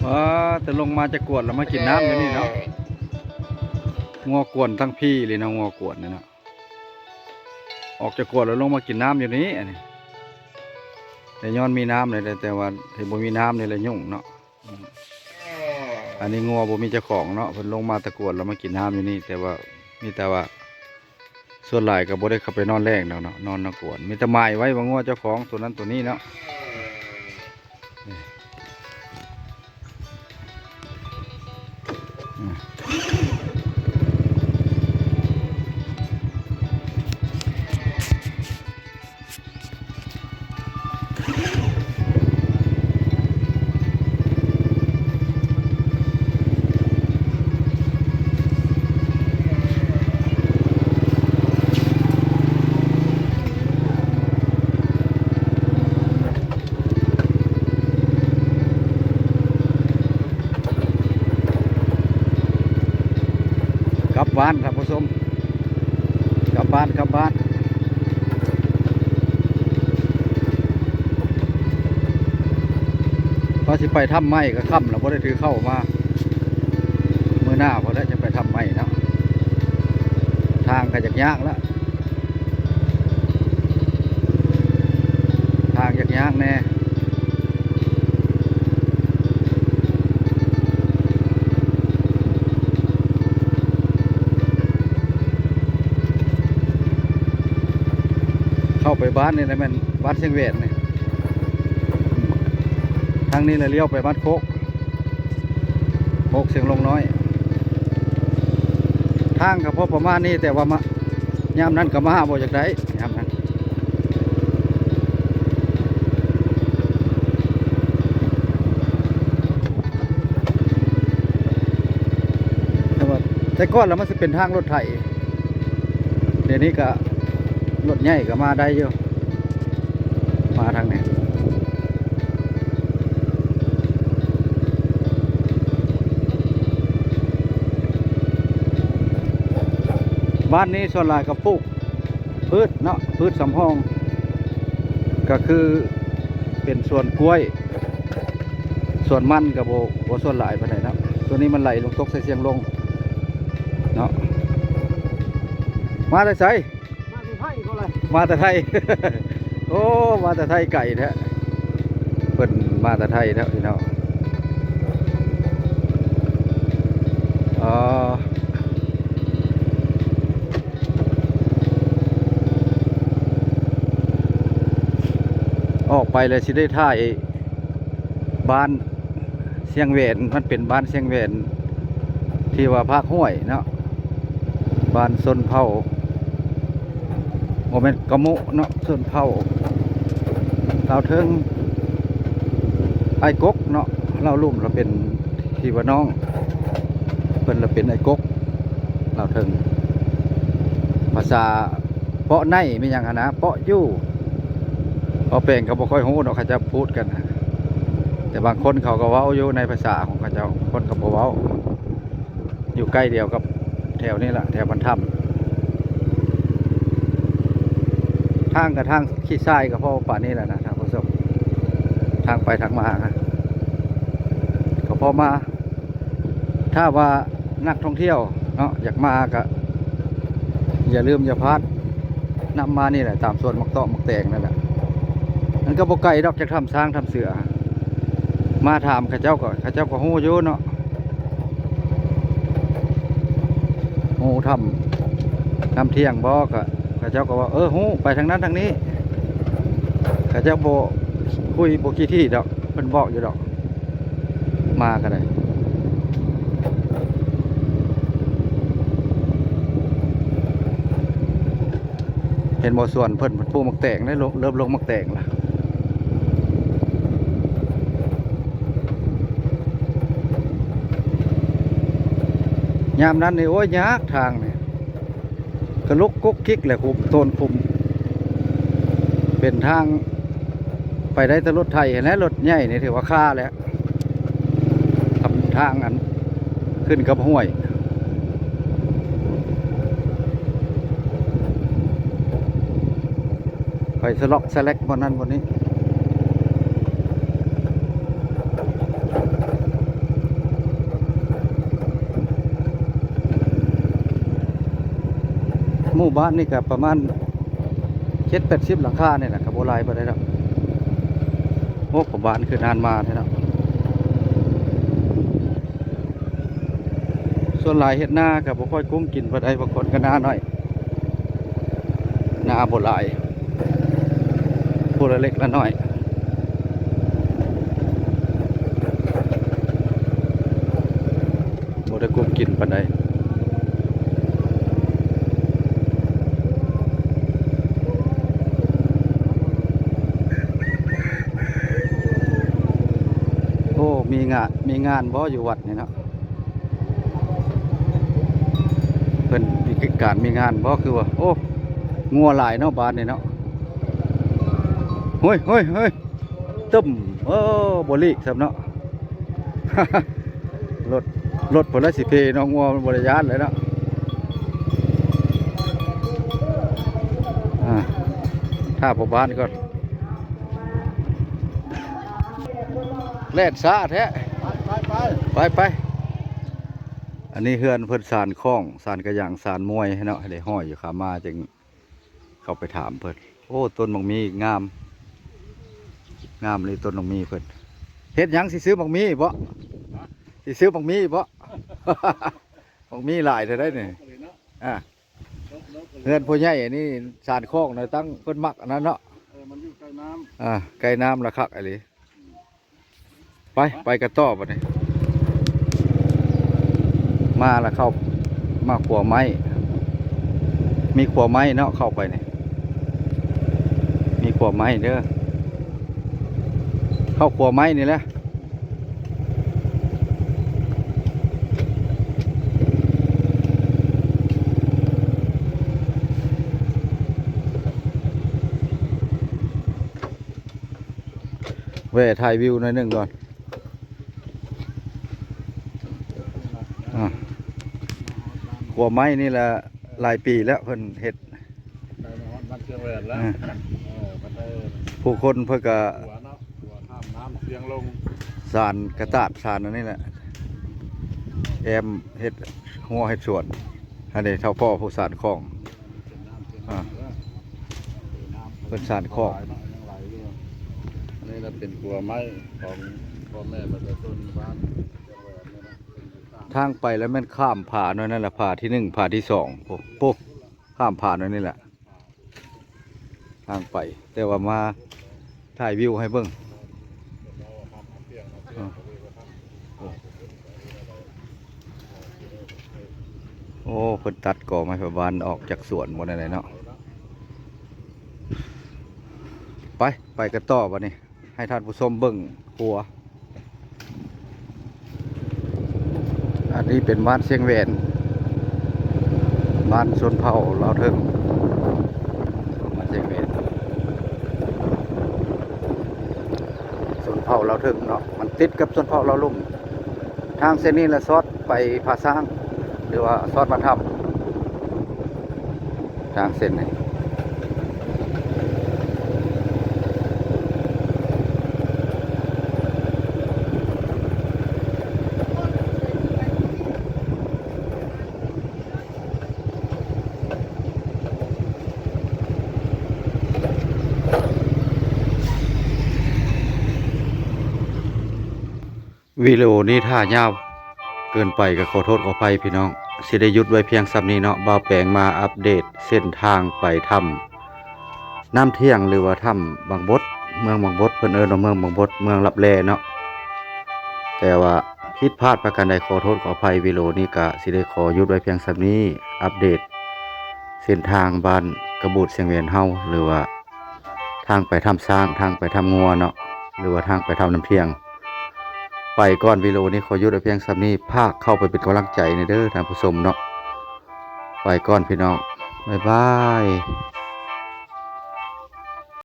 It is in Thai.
ว้าแต่ลงมาจะกวดแล้วมากินน้ำอยู่นี่เนาะงัวกวนทั้งพี่เลยนะงัวกวนเนี่ยเนาะออกจากกวดแล้วลงมากินน้ำอยู่นี้อันนี้แต่ย้อนมีน้ำเลยแต่ว่าถ้าบ่มีน้ำนี่เลยยุ่งเนาะอันนี้งัวบ่มีเจ้าของเนาะเพิ่นลงมาตะกวดแล้วมากินน้ำอยู่นี่แต่ว่ามีแต่ว่าส่วนหลายก็บ่ได้เข้าไปนอนแรงเนาะนอนนักกวนมีแต่ไม้ไว้ว่างัวเจ้าของตัวนั้นตัวนี้เนาะกลับบ้านครับผู้ชมกลับบ้านพอสิไปทำไม้ก็ค่ำแล้วบ่ได้ถือเข้ามาเมื่อหน้าพอแล้วจะไปทำไม้เนาะทางก็ยากแล้วทางยากแน่เข้าไปบ้านนี่นะมันบ้านเชียงเวทนี่ทางนี้เลยเลี้ยวไปบ้านโคกเสียงลงน้อยทางกับพอประมาณนี้แต่ว่ามายามนั้นก็มาบ่จากไดยามนั้นแต่ก่อนแล้วมันจะเป็นทางรถไถเดี๋ยวนี้ก็รถใหญ่ก็มาได้เยอะมาทางนี้บ้านนี้ส่วนหลายกับปลูกพืชเนาะพืชสำรองก็คือเป็นส่วนกล้วยส่วนมันกับโบส่วนหลายไปไหนเนาะตัวนี้มันไหลลงตกใส่เสียงลงเนาะมาแต่ไสมาแต่ไทย โอ้มาแต่ไทยไก่แท้เพิ่นมาแต่ไทยแท้พี่น้องอ๋อออกไปเลยสิได้ท่ายบ้านเชียงแหวนมันเป็นบ้านเชียงแหวนที่ว่าภาคห้วยเนาะบ้านส้นเผาโมเมนต์กระมุเนาะส้นเผาเราเทิงไอ้กกเนาะเราลุ่มเราเป็นที่ว่าน้องเป็นเราเป็นไอ้กกเราเทิงภาษาเปาะในไม่ยังนะเปาะยู่เขาแปลงเขาบ่ค่อยฮู้เนาะเขาจะพูดกันแต่บางคนเขาก็เว้าอยู่ในภาษาของเขาเจ้าคนเขาบ่เว้าอยู่ใกล้เดียวกับแถวนี้แหละแถวบรรทัดทางกับทางขี้ทรายกับพ่อป่านี้แหละนะทางผู้ชมทางไปทางมาก็พอมาถ้าว่านักท่องเที่ยวเนาะอยากมาก็อย่าลืมอย่าพลาดนำมานี่แหละตามส่วนมักเตาะมักแตงนั่นแหละนั่นก็บ่ไกลดอกจากทำช้างทำเสือมาถามข้าเจ้าก็ฮู้อยู่เนาะฮู้ทำเที่ยงบ่ก็ข้าเจ้าก็ว่าฮู้ไปทางนั้นทางนี้ข้าเจ้าบ่คุยบ่กี่ที่ดอกเพิ่นบอกอยู่ดอกมาก็ได้เห็นบ่ส่วนเพิ่นปลูกมักแตงได้เริ่มลงมักแตงละยามนั้นนี่โอ้ยยากทางนี่กระลุกกุ๊กกิ๊กแหละคุมต้นคุมเป็นทางไปได้แต่รถไทยและรถใหญ่นี่ถือว่าค่าแล้วทำทางอันขึ้นกับห้วยไปสล็อกสแลกบนนั้นบนนี้ มู่บ้านนี่ก็ประมาณ7-80หลังคาเนี่ยแหละก็บ่หลายปานใดดอกโอ้ผมบ้านคือนานมาแท้เนาะส่วนหลายเฮ็ดนาก็บ่ค่อยกุ้มกินปานใดบางคนก็นาน้อยนาบ่หลายผู้ละเล็กละน้อยบ่ได้กุ้มกินปานใดโอ้มีงานบ่อยู่วัดนี่เนาะเพิ่นมีการมีงานบ่คือว่าโอ้งัวหลายเนาะบ้านนี่เนาะเฮ้ยเฮ้ยเฮ้ยตึ้มบ่ลีกสำเนาะ รถผลละสิเพเนาะงัวมันบริยานเลยเนาะถ้าผมบ้านก็แล่นซาแท้ไปอันนี้เฮือนเพิ่นสานคล้องสานกระหย่างสานมวยเนาะให้ได้ห้อยอยู่ขามาจึงเข้าไปถามเพิ่นโอ้ต้นบักมีงามเลยต้นบักมีเพิ่นเฮ็ดหยังสิซื้อบักมีบ่สิซื้อบักมีบ่ บักมีหลายเท่าได้นี่เฮือนพ่อใหญ่อันนี้สานคล้องน่ะตั้งเพิ่นมักอันนั้นเนาะมันอยู่ใกล้น้ำใกล้น้ำละคักอะไรไปกันต่อบัดนี้มาแล้วเข้ามาขัวไม้มีขัวไม้เนาะเข้าไปนี่มีขัวไม้เด้อเข้าขัวไม้นี่แหละแวะถ่ายวิวหน่อยหนึ่งก่อนขัวไม้นี่แหละหลายปีแล้วเพิ่นเฮ็ดมันเชียงแหวนแล้วผู้คนเพิ่นก็หัวเนาะหัวข้ามน้ำเชียงลงสานกระตาดสานอันนี้แหละแอมเฮ็ดหัวเฮ็ดสวนอันนี้เท่าพ่อผู้สานคลองเพิ่นสานคลองนี่เราเป็นขัวไม้ของพ่อแม่ประชาชนบ้านทางไปแล้วแม่นข้ามผ่านั่นแหละผ่าที่1ผ่าที่2ปุ๊บข้ามผ่านั่นนี่แหละทางไปแต่ว่ามาถ่ายวิวให้เบิ่งโอ้เพิ่นตัดก่อไม้ไผ่บานออกจากสวนหมดอะไรเนาะไปกันต่อบัดนี้ให้ท่านผู้ชมเบิ่งครัวอันนี้เป็นบ้านเชียงแหวนบ้านชนเผ่าลาวเทิงบ้านเชียงแหวนชนเผ่าลาวเทิงเนาะมันติดกับชนเผ่าลาวลุ่มทางเส้นนี้ละซอดไปผาสร้างหรือว่าซอดมาทับทางเส้นนี้วิดีโอนี้ถ้ายาวเกินไปก็ขอโทษขออภัยพี่น้องสิได้หยุดไว้เพียงซ้ำนี้เนาะบ่าวแปลงมาอัปเดตเส้นทางไปถ้ำน้ำเที่ยงหรือว่าถ้ำบางบดเมืองบางบดเพิ่นเอิ้นว่าเมืองบางบดเมืองลับแลเนาะแต่ว่าผิดพลาดประการใดขอโทษขออภัยวิดีโอนี้ก็สิได้ขอหยุดไว้เพียงซ้ำนี้อัปเดตเส้นทางบ้านกระบูดเสียงเวียนเฮาหรือว่าทางไปถ้ำช้างทางไปถ้ำงัวเนาะหรือว่าทางไปถ้ำน้ำเที่ยงไปก่อนวิดีโอนี้ขอหยุดไว้เพียงซ้ำนี้ภาคเข้าไปเป็นกำลังใจในเด้อท่านผู้ชมเนาะไปก่อนพี่น้องบ๊ายบาย